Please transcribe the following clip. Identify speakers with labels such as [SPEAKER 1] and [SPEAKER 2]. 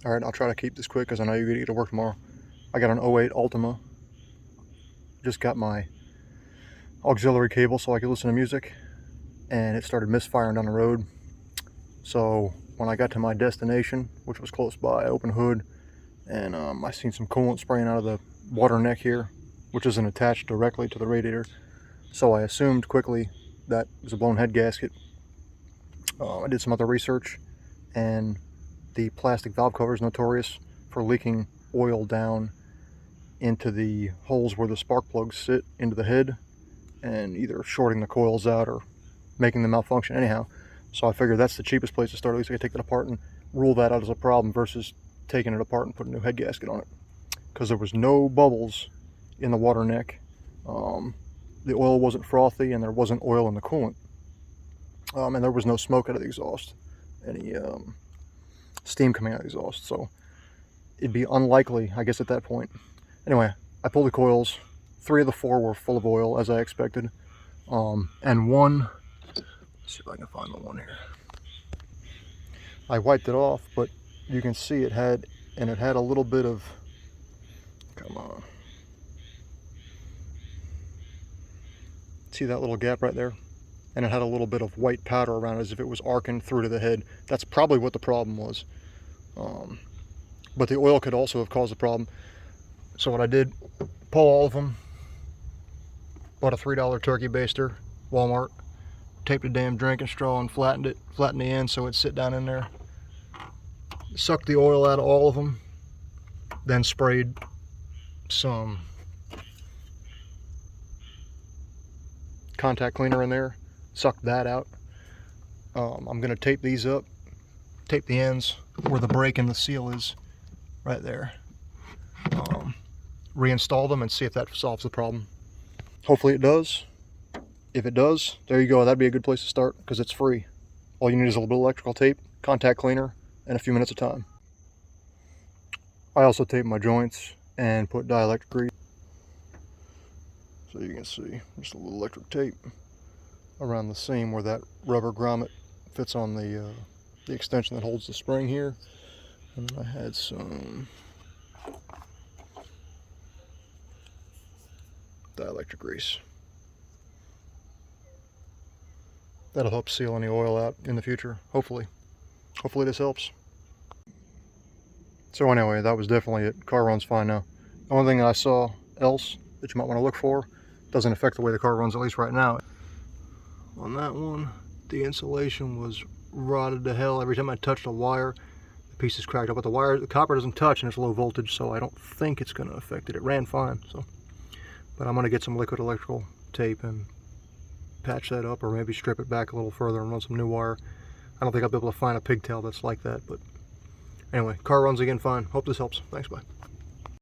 [SPEAKER 1] Alright, I'll try to keep this quick because I know you're going to get to work tomorrow. I got an '08 Altima. Just got my auxiliary cable so I could listen to music, and it started misfiring down the road. So when I got to my destination, which was close by, I opened the hood, and I seen some coolant spraying out of the water neck here, which isn't attached directly to the radiator. So I assumed quickly that it was a blown head gasket. I did some other research, and the plastic valve cover is notorious for leaking oil down into the holes where the spark plugs sit into the head, and either shorting the coils out or making them malfunction anyhow. So I figured that's the cheapest place to start. At least I could take that apart and rule that out as a problem versus taking it apart and putting a new head gasket on it. Because there was no bubbles in the water neck. The oil wasn't frothy, and there wasn't oil in the coolant. And there was no smoke out of the exhaust, any steam coming out of the exhaust. So it'd be unlikely, I guess, at that point. Anyway, I pulled the coils. 3 of the 4 were full of oil, as I expected. And one, let's see if I can find the one here. I wiped it off, but you can see it had a little bit of, come on. See that little gap right there? And it had a little bit of white powder around it as if it was arcing through to the head. That's probably what the problem was. But the oil could also have caused the problem. So what I did, pull all of them, bought a $3 turkey baster, Walmart, taped a damn drinking straw and flattened the end so it'd sit down in there. Sucked the oil out of all of them, then sprayed some contact cleaner in there, sucked that out. I'm gonna tape these up, tape the ends where the brake and the seal is, right there. Reinstall them and see if that solves the problem. Hopefully it does. If it does, there you go. That'd be a good place to start because it's free. All you need is a little bit of electrical tape, contact cleaner, and a few minutes of time. I also taped my joints and put dielectric grease. So you can see just a little electric tape around the seam where that rubber grommet fits on the extension that holds the spring here. And I had some dielectric grease. That'll help seal any oil out in the future, hopefully. Hopefully this helps. So anyway, that was definitely it. Car runs fine now. The only thing that I saw else that you might want to look for, doesn't affect the way the car runs, at least right now. On that one, the insulation was rotted to hell. Every time I touched a wire, the piece is cracked up. But the copper doesn't touch and it's low voltage, so I don't think it's going to affect it. It ran fine, so. But I'm going to get some liquid electrical tape and patch that up, or maybe strip it back a little further and run some new wire. I don't think I'll be able to find a pigtail that's like that, but anyway, car runs again fine. Hope this helps. Thanks, bye.